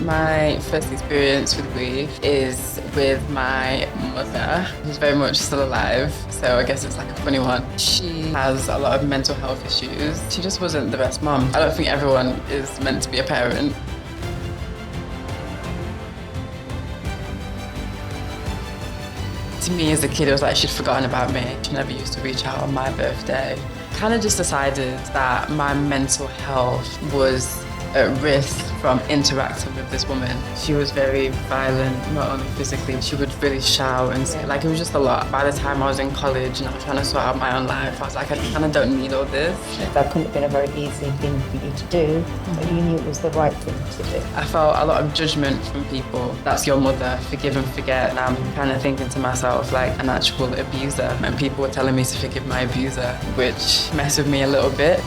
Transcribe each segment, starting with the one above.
My first experience with grief is with my mother, who's very much still alive, so I guess it's like a funny one. She has a lot of mental health issues. She just wasn't the best mom. I don't think everyone is meant to be a parent. To me as a kid, it was like she'd forgotten about me. She never used to reach out on my birthday. Kind of just decided that my mental health was at risk from interacting with this woman. She was very violent, not only physically, she would really shout and say, like, it was just a lot. By the time I was in college and I was trying to sort out my own life, I was like, I kind of don't need all this. That couldn't have been a very easy thing for you to do, but you knew it was the right thing to do. I felt a lot of judgment from people. That's your mother, forgive and forget. And I'm kind of thinking to myself, like an actual abuser. And people were telling me to forgive my abuser, which messed with me a little bit.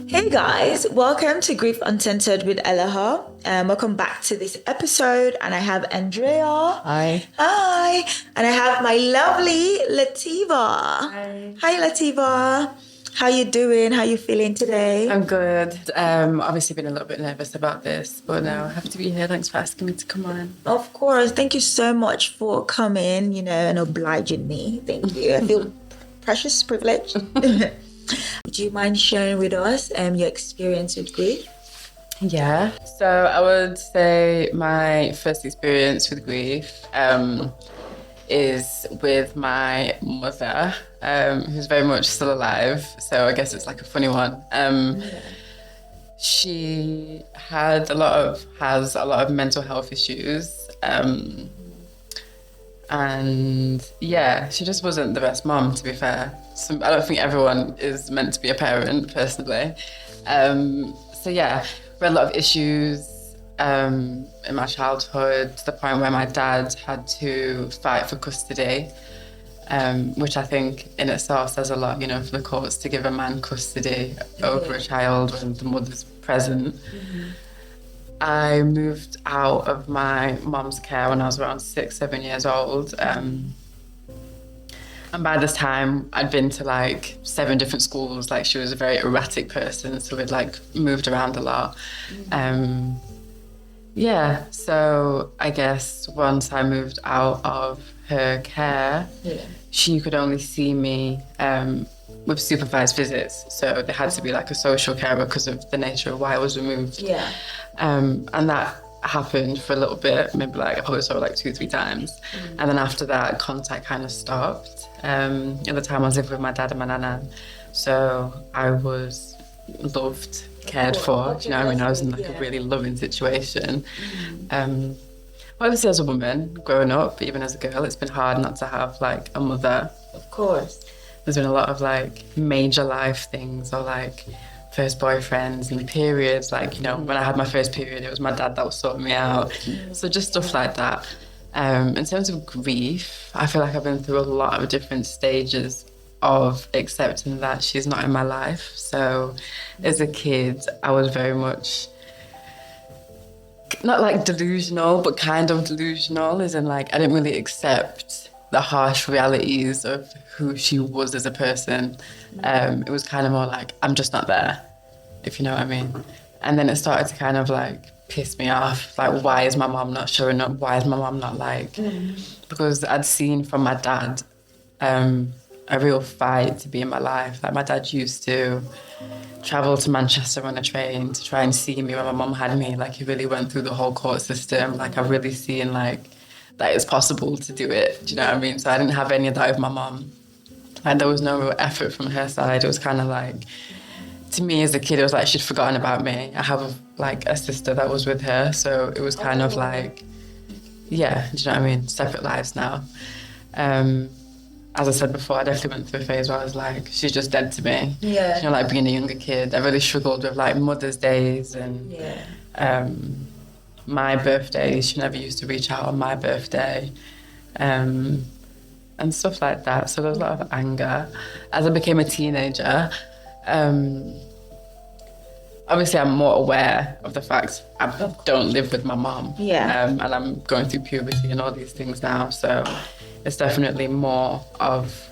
Hey guys, welcome to Grieve Uncensored with Eloho. Welcome back to this episode, and I have Andrea. Hi. Hi. And I have my lovely Lativa. Hi. Hi Lativa. How you doing? How you feeling today? I'm good. Obviously been a little bit nervous about this, but now I have to be here. Thanks for asking me to come on. Of course. Thank you so much for coming, and obliging me. Thank you. I feel precious privileged. Would you mind sharing with us your experience with grief? Yeah. So I would say my first experience with grief is with my mother, who's very much still alive. So I guess it's like a funny one. She has a lot of mental health issues. And yeah, she just wasn't the best mom, to be fair. So I don't think everyone is meant to be a parent, personally. So yeah, we had a lot of issues in my childhood, to the point where my dad had to fight for custody, which I think in itself says a lot, for the courts to give a man custody over a child when the mother's present. I moved out of my mom's care when I was around 6-7 years old. And by this time, I'd been to like 7 different schools. Like, she was a very erratic person, so we'd like moved around a lot. Yeah, so I guess once I moved out of her care, she could only see me with supervised visits. So there had to be like a social carer because of the nature of why I was removed. And that happened for a little bit, maybe like I probably saw her like 2-3 times. And then after that, contact kind of stopped. At the time I was living with my dad and my nana. So I was loved, cared for, do you know what I mean? I was in like a really loving situation. Obviously as a woman, growing up, even as a girl, it's been hard not to have like a mother. Of course. There's been a lot of like major life things, or like first boyfriends and periods. Like, when I had my first period, it was my dad that was sorting me out. So just stuff like that. In terms of grief, I feel like I've been through a lot of different stages of accepting that she's not in my life. So as a kid, I was very much not like delusional, but kind of delusional, as in like I didn't really accept the harsh realities of who she was as a person. It was kind of more like, I'm just not there, if you know what I mean. And then it started to kind of like piss me off. Like, why is my mom not showing up? Why is my mom not like... Because I'd seen from my dad a real fight to be in my life. Like, my dad used to travel to Manchester on a train to try and see me when my mom had me. Like, he really went through the whole court system. Like, I've really seen like that it's possible to do it. Do you know what I mean? So I didn't have any of that with my mom. Like, there was no real effort from her side. It was kind of like, to me as a kid, it was like she'd forgotten about me. I have like a sister that was with her, so it was kind of like, yeah, do you know what I mean? Separate lives now. As I said before, I definitely went through a phase where I was like, she's just dead to me. Like being a younger kid, I really struggled with like Mother's Days and my birthdays. She never used to reach out on my birthday. And stuff like that. So there was a lot of anger. As I became a teenager, obviously I'm more aware of the fact I don't live with my mom. Yeah. And I'm going through puberty and all these things now. So it's definitely more of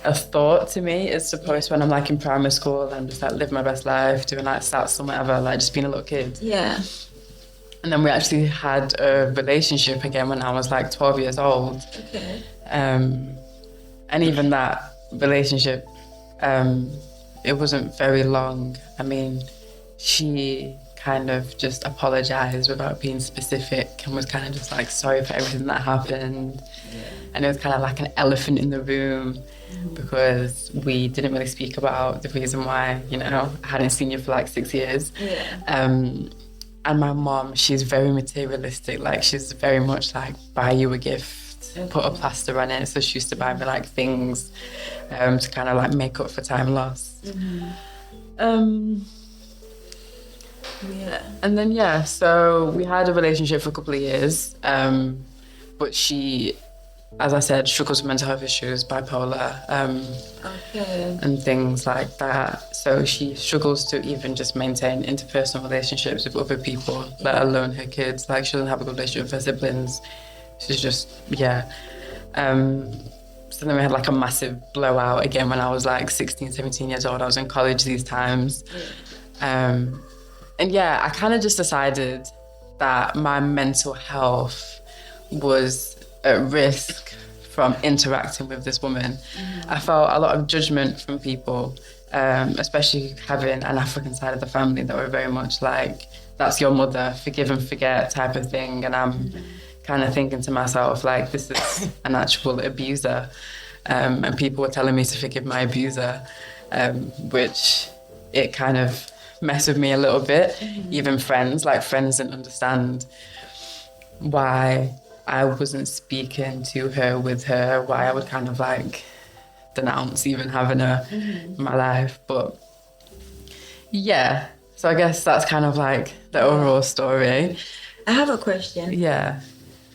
a thought to me as opposed to when I'm like in primary school and just like living my best life, doing like stats or whatever, like just being a little kid. Yeah. And then we actually had a relationship again when I was like 12 years old. Okay. And even that relationship, it wasn't very long. I mean, she kind of just apologized without being specific and was kind of just like sorry for everything that happened. Yeah. And it was kind of like an elephant in the room because we didn't really speak about the reason why, you know, I hadn't seen you for like 6 years. Yeah. And my mom, she's very materialistic. Like she's very much like buy you a gift, put a plaster on it. So she used to buy me like things to kind of like make up for time lost. Yeah. And then, yeah, so we had a relationship for a couple of years. But she, as I said, struggles with mental health issues, bipolar, and things like that. So she struggles to even just maintain interpersonal relationships with other people, let alone her kids. Like she doesn't have a good relationship with her siblings. She's just, yeah. So then we had like a massive blowout again when I was like 16, 17 years old. I was in college these times. And yeah, I kind of just decided that my mental health was at risk from interacting with this woman. I felt a lot of judgment from people, especially having an African side of the family that were very much like, that's your mother, forgive and forget type of thing. And I'm kind of thinking to myself, like, this is an actual abuser. And people were telling me to forgive my abuser, which it kind of messed with me a little bit. Even friends didn't understand why I wasn't speaking to her, with her, why I would kind of like denounce even having her in my life. But yeah, so I guess that's kind of like the overall story. I have a question. Yeah.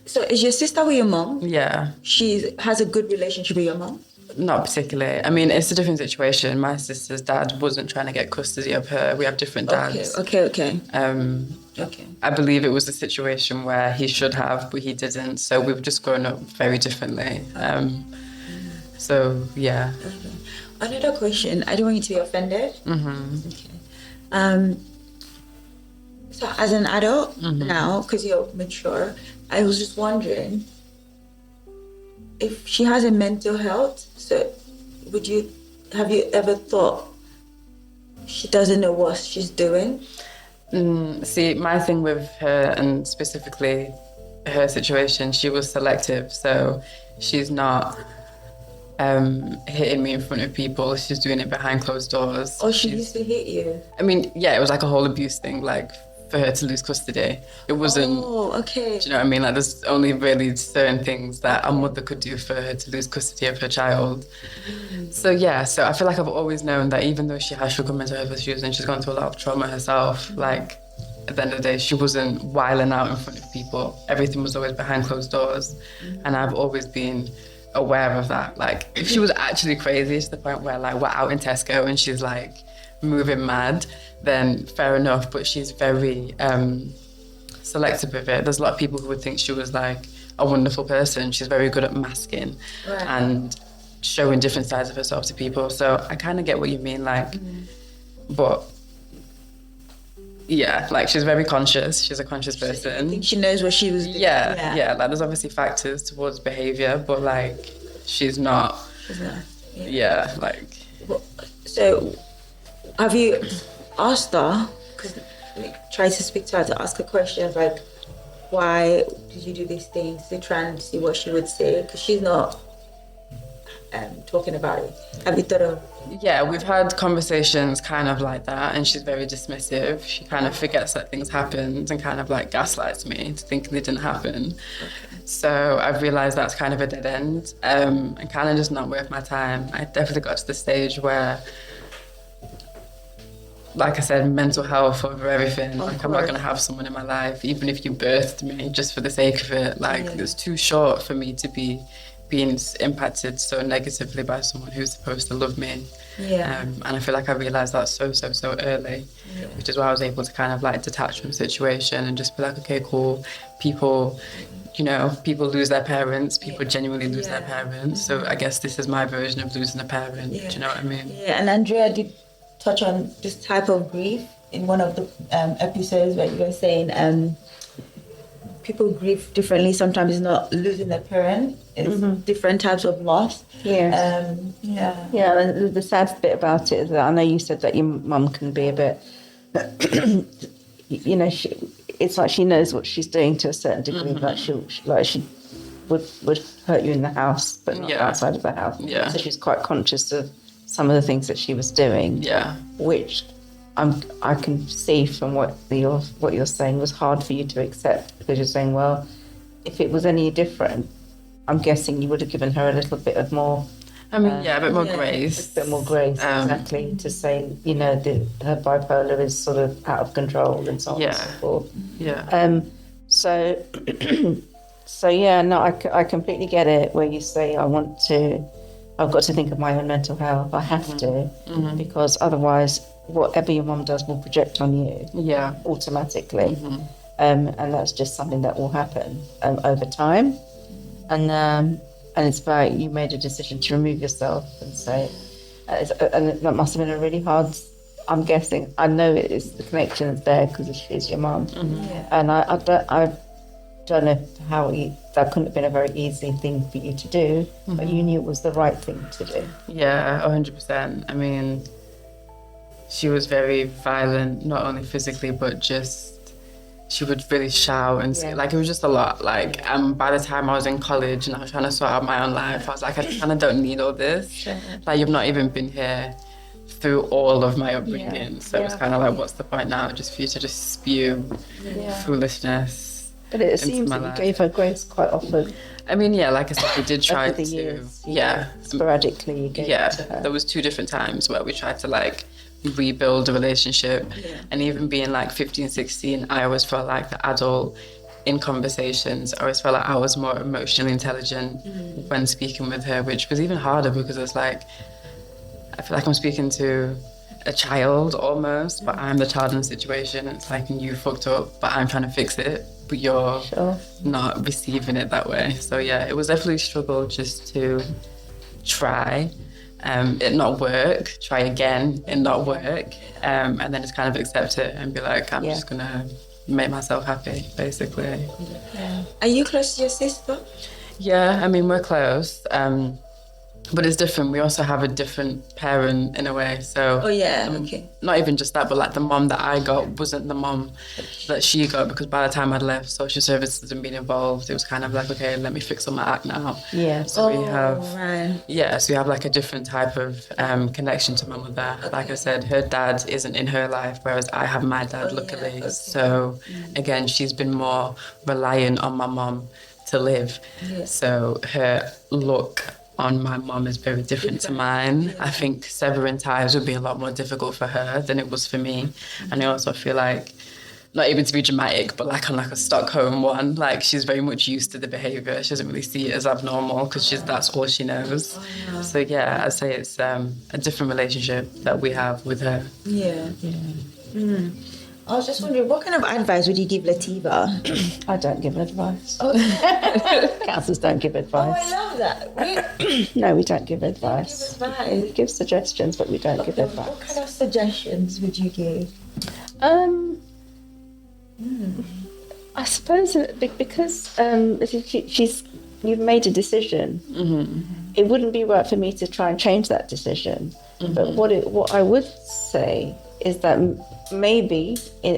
So is your sister with your mom? Yeah. She has a good relationship with your mom? Not particularly. I mean, it's a different situation. My sister's dad wasn't trying to get custody of her. We have different dads. Okay. I believe it was a situation where he should have, but he didn't. So we've just grown up very differently. So, yeah. Okay. Another question. I don't want you to be offended. Okay. So as an adult now, because you're mature, I was just wondering if she has a mental health. So have you ever thought she doesn't know what she's doing? See, my thing with her, and specifically her situation, she was selective. So she's not hitting me in front of people. She's doing it behind closed doors. Oh, she used to hit you? I mean, yeah, it was like a whole abuse thing, like for her to lose custody. It wasn't... Oh, okay. Do you know what I mean? Like there's only really certain things that a mother could do for her to lose custody of her child. So yeah, so I feel like I've always known that even though she has struggled with mental health issues and she's gone through a lot of trauma herself, like at the end of the day, she wasn't wilding out in front of people. Everything was always behind closed doors. And I've always been aware of that. Like if she was actually crazy to the point where like we're out in Tesco and she's like moving mad, then fair enough, but she's very selective with it. There's a lot of people who would think she was like a wonderful person. She's very good at masking and showing different sides of herself to people. So I kind of get what you mean, like, but yeah, like she's very conscious. She's a conscious person. I think she knows what she was doing. Yeah. Like there's obviously factors towards behavior, but like she's not. Yeah, like. So, have you asked her? Because try to speak to her to ask her questions like, why did you do these things? To try and see what she would say, because she's not talking about it. Have you thought of? Yeah, we've had conversations kind of like that, and she's very dismissive. She kind of forgets that things happened and kind of like gaslights me to thinking they didn't happen. So I've realised that's kind of a dead end, and kind of just not worth my time. I definitely got to the stage where, like I said, mental health over everything. Like I'm not going to have someone in my life, even if you birthed me, just for the sake of it. Like it's too short for me to be being impacted so negatively by someone who's supposed to love me. Yeah. And I feel like I realised that so early, which is why I was able to kind of like detach from the situation and just be like, okay, cool. People, you know, people lose their parents. People genuinely lose their parents. So I guess this is my version of losing a parent. Do you know what I mean? Yeah, and Andrea did touch on this type of grief in one of the episodes where you were saying people grieve differently. Sometimes it's not losing their parent. It's different types of loss. Yeah. And the sad bit about it is that I know you said that your mum can be a bit, you know, it's like she knows what she's doing to a certain degree. Like she would hurt you in the house, but not outside of the house. Yeah. So she's quite conscious of some of the things that she was doing. Yeah. Which I can see from what you're saying was hard for you to accept, because you're saying, well, if it was any different, I'm guessing you would have given her a little bit of more. I mean, a bit more grace. A bit more grace, exactly, to say, you know, her bipolar is sort of out of control and so on and so forth. Yeah. So I completely get it where you say, I've got to think of my own mental health. I have to, because otherwise, whatever your mum does will project on you. Yeah. Automatically. And that's just something that will happen over time. And it's about, you made a decision to remove yourself and say, and that must have been a really hard, I'm guessing, I know the connection is there because she's your mum. And I don't know how that couldn't have been a very easy thing for you to do, but you knew it was the right thing to do. Yeah, 100%. I mean, she was very violent, not only physically, but just, she would really shout and say, like, it was just a lot. Like, by the time I was in college and I was trying to sort out my own life, I was like, I kind of don't need all this. Sure. Like, you've not even been here through all of my upbringing. So it's kind of like, what's the point now? Just for you to just spew foolishness. But it seems that you gave her grace quite often. I mean, like I said, we did try over the to. Years, sporadically, you gave it to her. There was 2 different times where we tried to like rebuild a relationship, and even being like 15, 16, I always felt like the adult in conversations. I always felt like I was more emotionally intelligent when speaking with her, which was even harder because it's like, I feel like I'm speaking to a child almost, but I'm the child in the situation. It's like, you fucked up, but I'm trying to fix it, but you're not receiving it that way. So it was definitely a struggle just to try. It not work, try again, it not work, and then just kind of accept it and be like, I'm just gonna make myself happy, basically. Are you close to your sister? Yeah, I mean, we're close, but it's different. We also have a different parent in a way, so not even just that, but like the mom that I got wasn't the mom that she got, because by the time I'd left social services and been involved, it was kind of like, okay, let me fix on my act now. So we have so we have like a different type of connection to my mother. Like I said, her dad isn't in her life, whereas I have my dad, luckily. So again, she's been more reliant on my mom to live. So her look on my mom is very different to mine. I think severing ties would be a lot more difficult for her than it was for me. And I also feel like, not even to be dramatic, but like on like a Stockholm one, like she's very much used to the behaviour. She doesn't really see it as abnormal because that's all she knows. So I'd say it's a different relationship that we have with her. I was just wondering, what kind of advice would you give Lativa? I don't give advice. Counsellors don't give advice. I love that. No, we don't give advice. We give suggestions, but we don't give advice. What kind of suggestions would you give? I suppose because you've made a decision. It wouldn't be right for me to try and change that decision. But what I would say is that maybe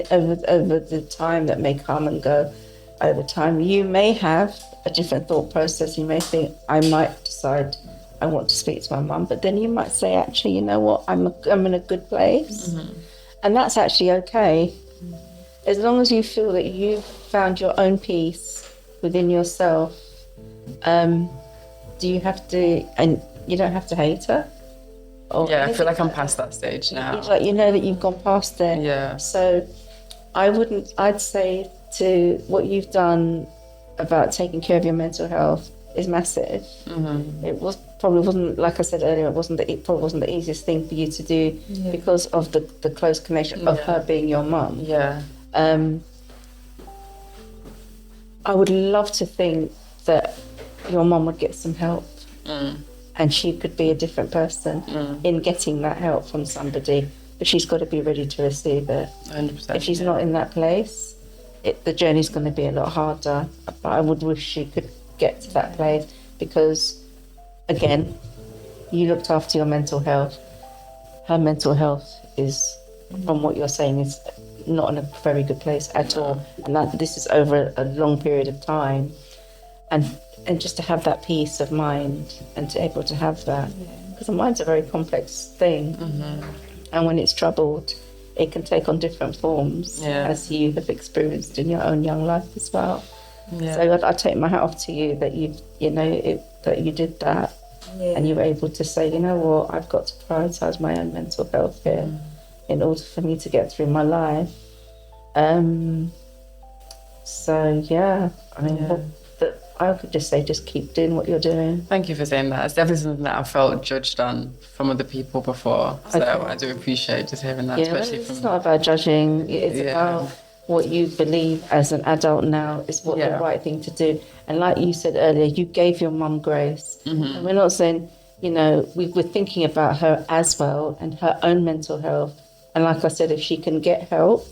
over the time that may come and go over time, you may have a different thought process. You may think, I might decide I want to speak to my mum, but then you might say, actually, you know what, I'm in a good place. And that's actually okay. As long as you feel that you've found your own peace within yourself, do you have to, and you don't have to hate her? I feel like I'm past that stage now. Like, you know that you've gone past it. So I'd say to what you've done about taking care of your mental health, is massive. It probably wasn't, like I said earlier, it probably wasn't the easiest thing for you to do because of the close connection of her being your mum. Yeah. I would love to think that your mum would get some help and she could be a different person in getting that help from somebody, but she's got to be ready to receive it. 100%. If she's not in that place, the journey's going to be a lot harder. But I would wish she could get to that place because, again, you looked after your mental health. Her mental health is, from what you're saying, is not in a very good place at all. And that this is over a long period of time. And just to have that peace of mind and to able to have that. Because the mind's a very complex thing. And when it's troubled, it can take on different forms, as you have experienced in your own young life as well. So I take my hat off to you that that you did that, and you were able to say, you know what, I've got to prioritise my own mental health here in order for me to get through my life. I could just say, just keep doing what you're doing. Thank you for saying that. It's definitely something that I felt judged on from other people before. So I do appreciate just hearing that, especially from... It's not about judging. It's about what you believe as an adult now is what the right thing to do. And like you said earlier, you gave your mum grace. And we're not saying, we're thinking about her as well and her own mental health. And like I said, if she can get help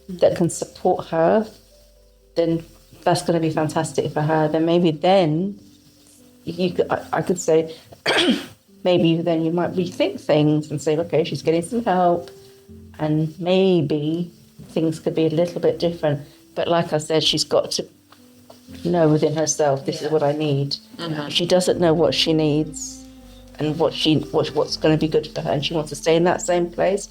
that can support her, then that's going to be fantastic for her. Then maybe I could say, maybe then you might rethink things and say, okay, she's getting some help, and maybe things could be a little bit different. But like I said, she's got to know within herself, this is what I need. If she doesn't know what she needs and what's going to be good for her, and she wants to stay in that same place,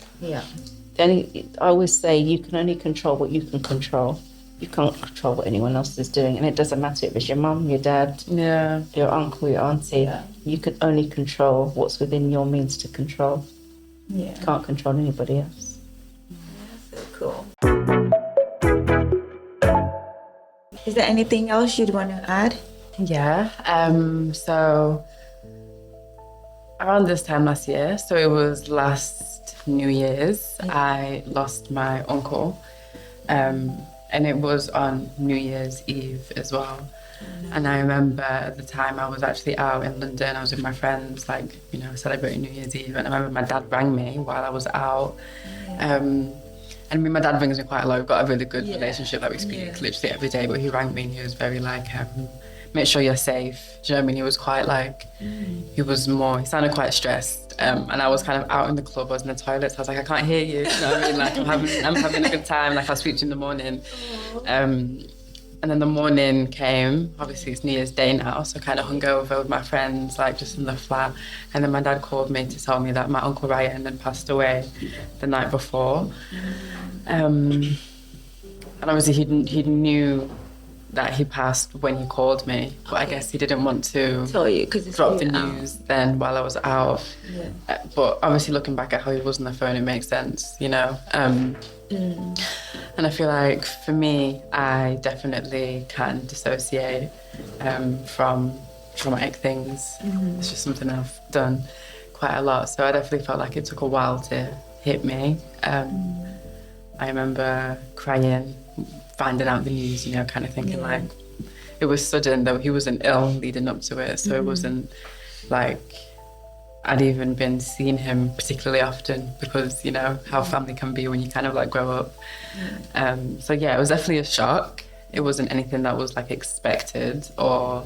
then I always say you can only control what you can control. You can't control what anyone else is doing, and it doesn't matter if it's your mum, your dad, your uncle, your auntie. You can only control what's within your means to control. You can't control anybody else. So cool. Is there anything else you'd want to add? Yeah. So around this time last year, so it was last New Year's, I lost my uncle. And it was on New Year's Eve as well. And I remember at the time I was actually out in London. I was with my friends, celebrating New Year's Eve. And I remember my dad rang me while I was out. And my dad rings me quite a lot. We've got a really good relationship that we speak literally every day. But he rang me and he was very make sure you're safe. Do you know what I mean? He was quite he sounded quite stressed. And I was kind of out in the club, I was in the toilet, so I was like, I can't hear you. You know what I mean? I'm having a good time, I'll speak to you in the morning. And then the morning came, obviously it's New Year's Day now, so I kind of hung over with my friends, just in the flat. And then my dad called me to tell me that my Uncle Ryan had passed away the night before. And obviously he knew that he passed when he called me, but I guess he didn't want to tell you because drop the news then while I was out. But obviously looking back at how he was on the phone, it makes sense, And I feel like for me, I definitely can dissociate from traumatic things. It's just something I've done quite a lot, so I definitely felt like it took a while to hit me. I remember crying, finding out the news, kind of thinking it was sudden, though he wasn't ill leading up to it, so it wasn't I'd even been seeing him particularly often because, how family can be when you kind of grow up. So yeah, it was definitely a shock. It wasn't anything that was expected or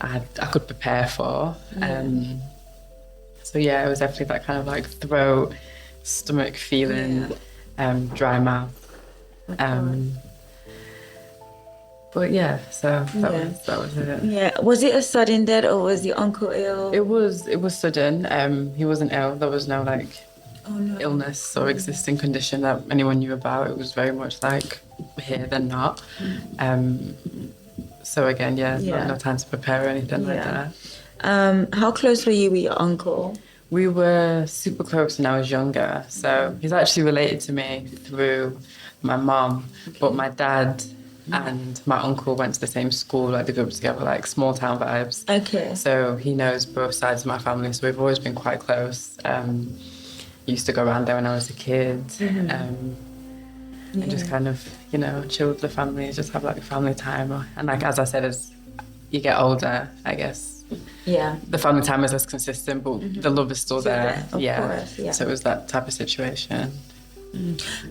I could prepare for. So yeah, it was definitely that kind of throat, stomach feeling, dry mouth. But yeah, so that was it. Yeah, was it a sudden death or was your uncle ill? It was sudden. He wasn't ill. There was no illness or existing condition that anyone knew about. It was very much here then not. So again, no time to prepare or anything like that. How close were you with your uncle? We were super close when I was younger. So he's actually related to me through my mom, but my dad and my uncle went to the same school, like they grew up together, like small town vibes. Okay. So he knows both sides of my family, so we've always been quite close. Used to go around there when I was a kid, and just kind of, you know, chill with the family, just have like family time. And like, as I said, as you get older, I guess, the family time is less consistent, but the love is still there. Of course, yeah. So it was that type of situation.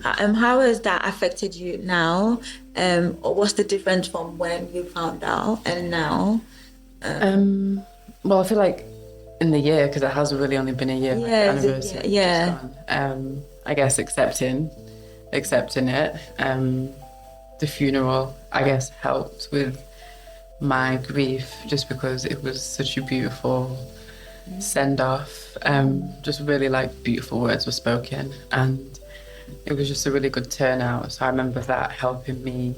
How has that affected you now? Or what's the difference from when you found out and now? Well, I feel like in the year, because it has really only been a year, like anniversary. I guess accepting it. The funeral, I guess, helped with my grief, just because it was such a beautiful send off. Just really like beautiful words were spoken, and it was just a really good turnout. So I remember that helping me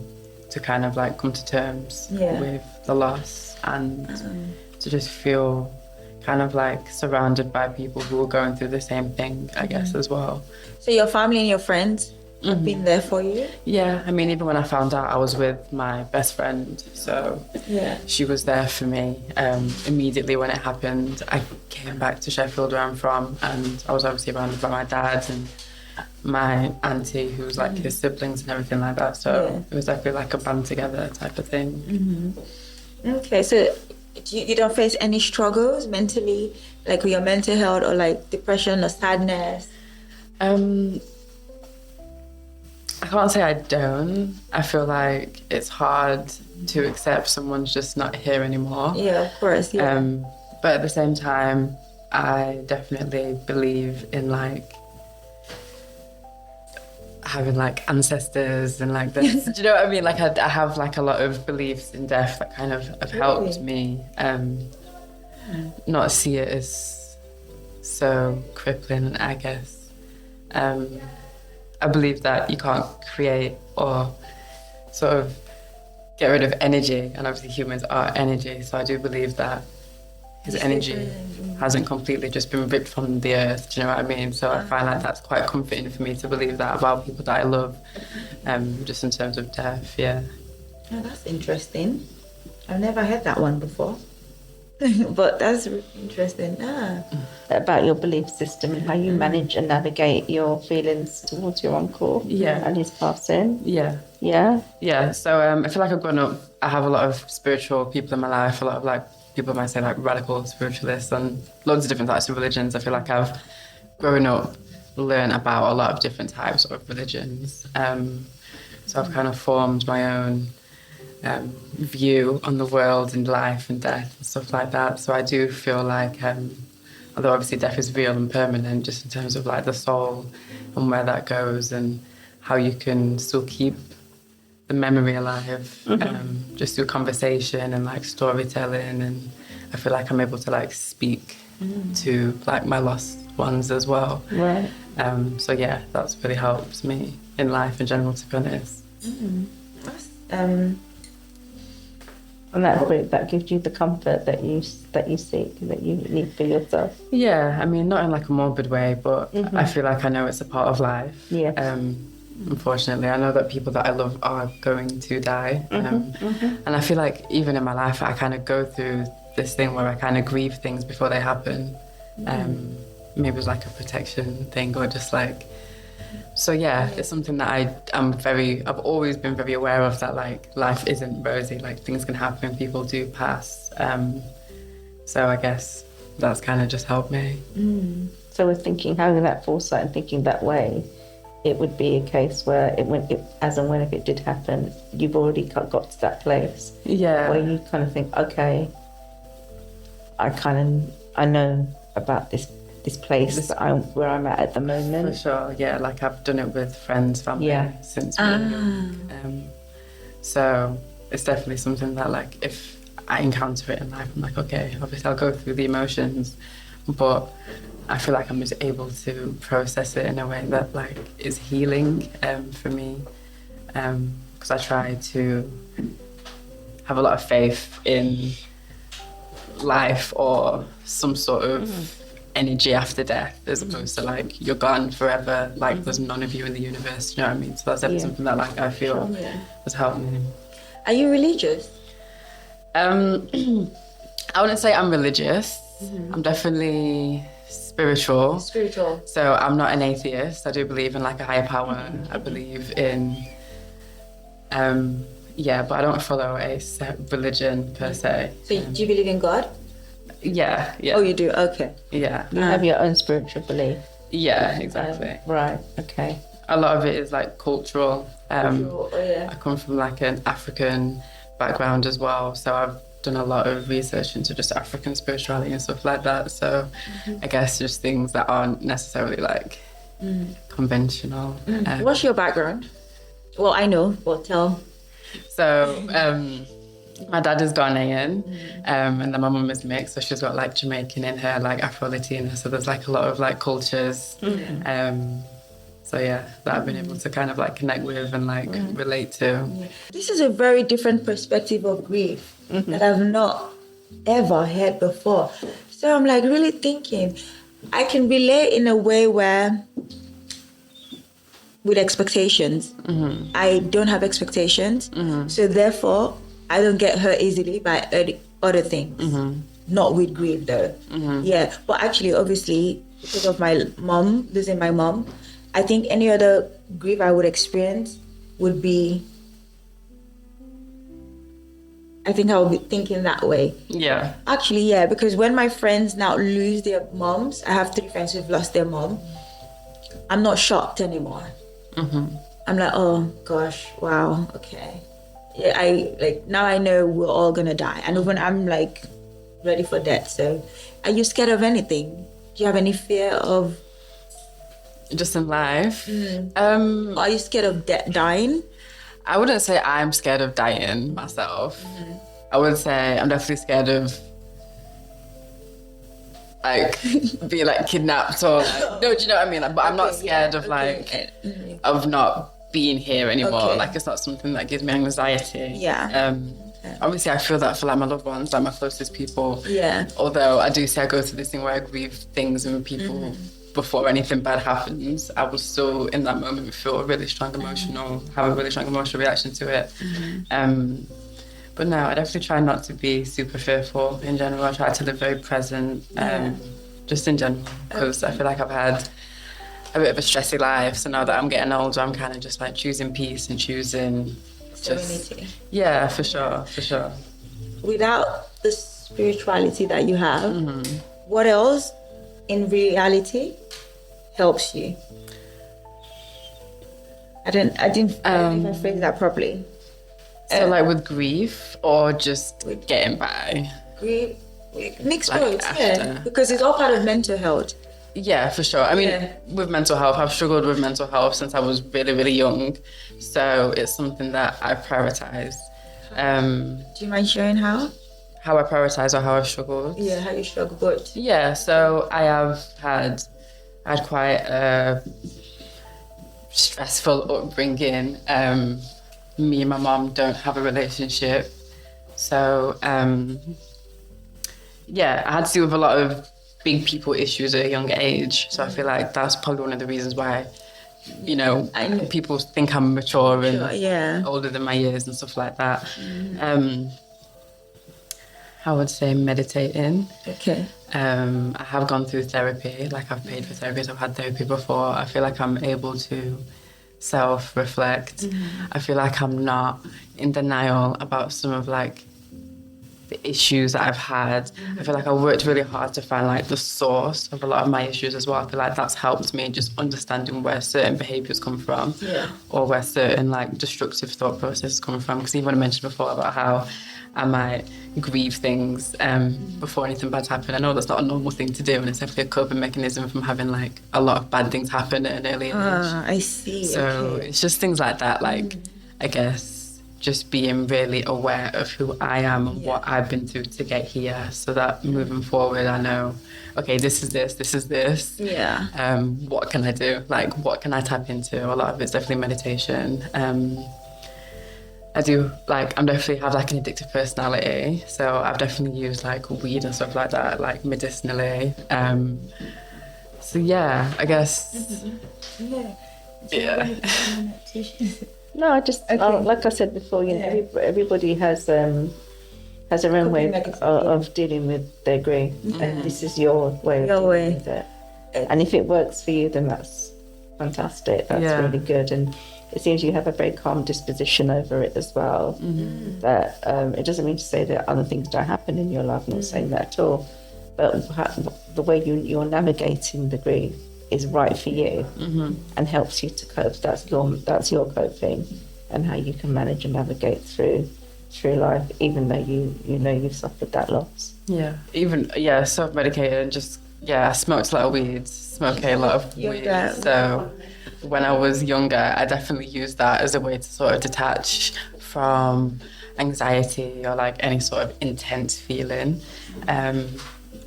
to kind of like come to terms with the loss, and to just feel kind of like surrounded by people who were going through the same thing, I guess, as well. So your family and your friends have been there for you? Yeah, I mean, even when I found out, I was with my best friend, so she was there for me. Immediately when it happened, I came back to Sheffield, where I'm from, and I was obviously surrounded by my dad and my auntie, who was like his siblings and everything like that. So it was definitely like a band together type of thing. Okay, so you don't face any struggles mentally, like with your mental health, or like depression or sadness? I can't say I don't. I feel like it's hard to accept someone's just not here anymore. Yeah, of course. Yeah. But at the same time, I definitely believe in like having like ancestors and like this. Do you know what I mean? Like I have like a lot of beliefs in death that kind of have helped me not see it as so crippling, I guess. I believe that you can't create or sort of get rid of energy, and obviously humans are energy, so I do believe that his energy hasn't completely just been ripped from the earth, do you know what I mean? So I find like that's quite comforting for me to believe that about people that I love, just in terms of death, Oh, that's interesting. I've never heard that one before. But that's really interesting. About your belief system and how you manage and navigate your feelings towards your uncle and his passing. Yeah. So I feel like I've grown up, I have a lot of spiritual people in my life, a lot of like people might say like radical spiritualists and loads of different types of religions. I feel like I've grown up, learned about a lot of different types of religions. So I've kind of formed my own view on the world and life and death and stuff like that. So I do feel like, although obviously death is real and permanent, just in terms of like the soul and where that goes and how you can still keep the memory alive, just through conversation and like storytelling. And I feel like I'm able to like speak to like my lost ones as well. Right. So yeah, that's really helped me in life in general, to be honest. And that gives you the comfort that you seek, that you need for yourself. Yeah, I mean, not in like a morbid way, but I feel like I know it's a part of life. Yeah. Unfortunately, I know that people that I love are going to die. And I feel like even in my life, I kind of go through this thing where I kind of grieve things before they happen. Maybe it's like a protection thing, or just like, so yeah, it's something that I've always been very aware of, that like life isn't rosy, like things can happen, people do pass. So I guess that's kind of just helped me. So we're thinking, having that foresight and thinking that way, it would be a case where as and when if it did happen, you've already got to that place where you kind of think, okay, I know about this place where I'm at the moment. For sure, yeah. Like I've done it with friends, family since being young. So it's definitely something that like if I encounter it in life, I'm like, okay, obviously I'll go through the emotions, but I feel like I'm just able to process it in a way that like is healing for me, because I try to have a lot of faith in life or some sort of energy after death, as opposed to like you're gone forever, like there's none of you in the universe, you know what I mean? So that's definitely something that like I feel has helped me. Are you religious? I wouldn't say I'm religious. I'm definitely spiritual. Spiritual. So I'm not an atheist. I do believe in like a higher power. I believe in, but I don't follow a set religion per se. So do you believe in God? Yeah. Oh, you do? Okay. Yeah. You have your own spiritual belief. Yeah, exactly. Right. Okay. A lot of it is like cultural. Yeah. I come from like an African background as well, so I've done a lot of research into just African spirituality and stuff like that. So I guess just things that aren't necessarily like conventional. What's your background? Well, I know, but tell. So my dad is Ghanaian, and then my mum is mixed, so she's got like Jamaican in her, like Afro-Latina. So there's like a lot of like cultures. So yeah, that I've been able to kind of like connect with and like relate to. This is a very different perspective of grief that I've not ever heard before. So I'm like really thinking, I can relate in a way where with expectations, I don't have expectations. So therefore, I don't get hurt easily by other things. Not with grief though. Yeah, but actually, obviously, because of my mom, losing my mom, I think any other grief I would experience would be, I think I would be thinking that way. Yeah. Actually, yeah, because when my friends now lose their moms, I have 3 friends who've lost their mom, I'm not shocked anymore. I'm like, oh gosh, wow, okay. Yeah, I like now I know we're all gonna die, and even I'm like ready for death. So, are you scared of anything? Do you have any fear of? Just in life. Are you scared of dying? I wouldn't say I'm scared of dying myself. I would say I'm definitely scared of like being like kidnapped or like, no, do you know what I mean? Like, but I'm not scared of like of not being here anymore. Like it's not something that gives me anxiety. Obviously I feel that for like my loved ones, like my closest people. Although I do say I go through this thing where I grieve things and people before anything bad happens, I will still in that moment feel a really strong have a really strong emotional reaction to it. But no, I definitely try not to be super fearful in general. I try to live very present, just in general, because I feel like I've had a bit of a stressy life. So now that I'm getting older, I'm kind of just like choosing peace and choosing serenity. Yeah, for sure. Without the spirituality that you have, what else in reality helps you? I didn't think I phrased that properly. So like with grief or just getting by? Grief, mixed like both, because it's all part of mental health. Yeah, for sure. I mean, with mental health, I've struggled with mental health since I was really, really young. So it's something that I prioritize. Do you mind sharing how? How I prioritize or how I've struggled? Yeah, how you struggle, but... Yeah, so I had quite a stressful upbringing. Me and my mom don't have a relationship. So, I had to deal with a lot of big people issues at a young age. So I feel like that's probably one of the reasons why, people think I'm mature and older than my years and stuff like that. I would say meditating. Okay. I have gone through therapy, like I've paid for therapy, so I've had therapy before. I feel like I'm able to self-reflect. I feel like I'm not in denial about some of like the issues that I've had. I feel like I worked really hard to find like the source of a lot of my issues as well. I feel like that's helped me just understanding where certain behaviours come from, or where certain like destructive thought processes come from. Because even I mentioned before about how I might grieve things before anything bad happened. I know that's not a normal thing to do, and it's definitely a coping mechanism from having like a lot of bad things happen at an early age. I see. So it's just things like that, like I guess just being really aware of who I am and what I've been through to get here, so that moving forward I know, okay, this is this. What can I do? Like, what can I tap into? A lot of it's definitely meditation. I do, like, I'm definitely have like an addictive personality, so I've definitely used like weed and stuff like that, like medicinally. So yeah, I guess. No, I just like I said before, you know, everybody has their own way of dealing with their grief, and this is your way of dealing with it. And if it works for you, then that's fantastic. That's really good. And it seems you have a very calm disposition over it as well. That it doesn't mean to say that other things don't happen in your life. I'm not saying that at all. But the way you're navigating the grief is right for you and helps you to cope. That's your coping, and how you can manage and navigate through life, even though you know you've suffered that loss. Yeah, even self-medicated and just I smoked a lot of weed, smoke a lot of weed. So when I was younger, I definitely used that as a way to sort of detach from anxiety or like any sort of intense feeling.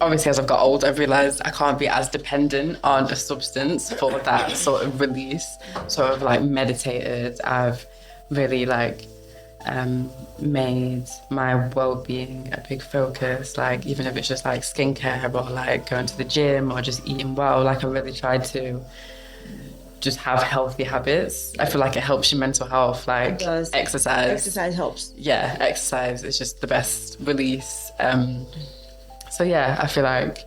Obviously, as I've got older, I've realised I can't be as dependent on a substance for that sort of release. So I've like meditated, I've really like made my well-being a big focus, like even if it's just like skincare or like going to the gym or just eating well, like I really tried to just have healthy habits. I feel like it helps your mental health, like exercise helps. Exercise is just the best release. So I feel like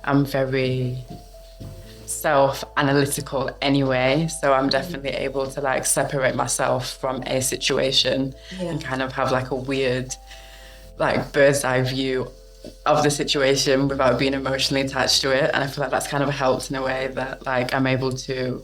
I'm very self-analytical anyway, so I'm definitely able to like separate myself from a situation and kind of have like a weird like bird's eye view of the situation without being emotionally attached to it. And I feel like that's kind of helped in a way that like I'm able to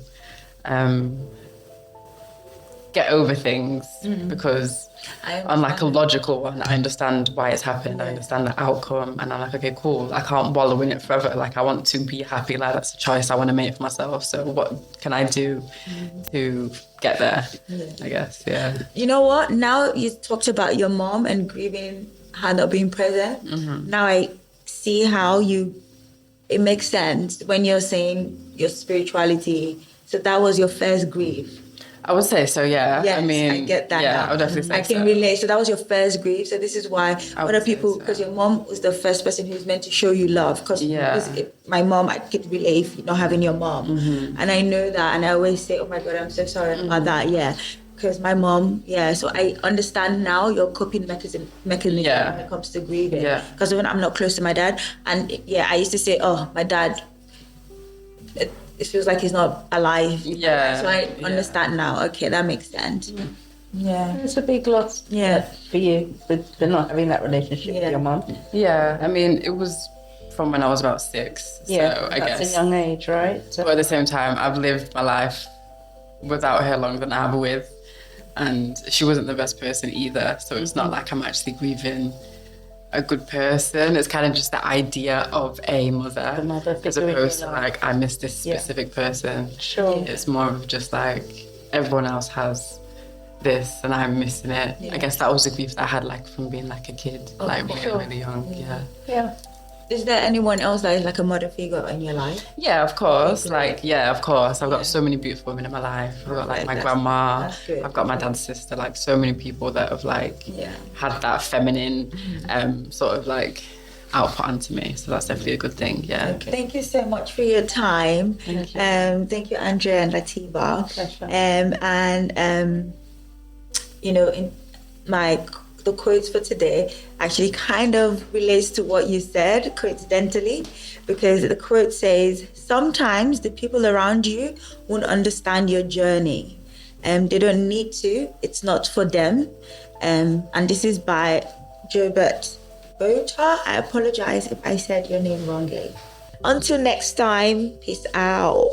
get over things because on like a logical one, I understand why it's happened. I understand the outcome, and I'm like, okay, cool. I can't wallow in it forever. Like I want to be happy. Like that's a choice I want to make for myself. So what can I do to get there? I guess. Yeah. You know what? Now you talked about your mom and grieving her not being present. Now I see how it makes sense when you're saying your spirituality. So that was your first grief. I would say so, yeah. Yes, I mean, I get that. Yeah, I would definitely say I can relate. So that was your first grief. So this is why other people, because your mom was the first person who's meant to show you love. Because my mom, I could relate if you're not having your mom. And I know that. And I always say, oh my God, I'm so sorry about that. Yeah. Because my mom, so I understand now your coping mechanism when it comes to grieving. Because when I'm not close to my dad, and I used to say, oh, my dad, it feels like he's not alive. So I understand now. Okay, that makes sense. Yeah. It's a big loss for you for not having that relationship with your mum. Yeah, I mean, it was from when I was about 6. So I guess. That's a young age, right? So. But at the same time, I've lived my life without her longer than I have with. And she wasn't the best person either. So it's not like I'm actually grieving a good person. It's kind of just the idea of a mother as opposed to like I miss this specific person. Sure. It's more of just like everyone else has this and I'm missing it. I guess that was the grief that I had like from being like a kid, like really young. Yeah. Is there anyone else that is like a mother figure in your life? Yeah, of course. Of course. I've got so many beautiful women in my life. I've got like my grandma. I've got my dad's sister. Like so many people that have like had that feminine sort of like output onto me. So that's definitely a good thing. Yeah. Okay. Thank you so much for your time. Thank you. Thank you, Andrea and Lativa. Pleasure. The quotes for today actually kind of relates to what you said, coincidentally, because the quote says, sometimes the people around you won't understand your journey. They don't need to. It's not for them. And this is by Jobert Bota. I apologize if I said your name wrongly. Until next time, peace out.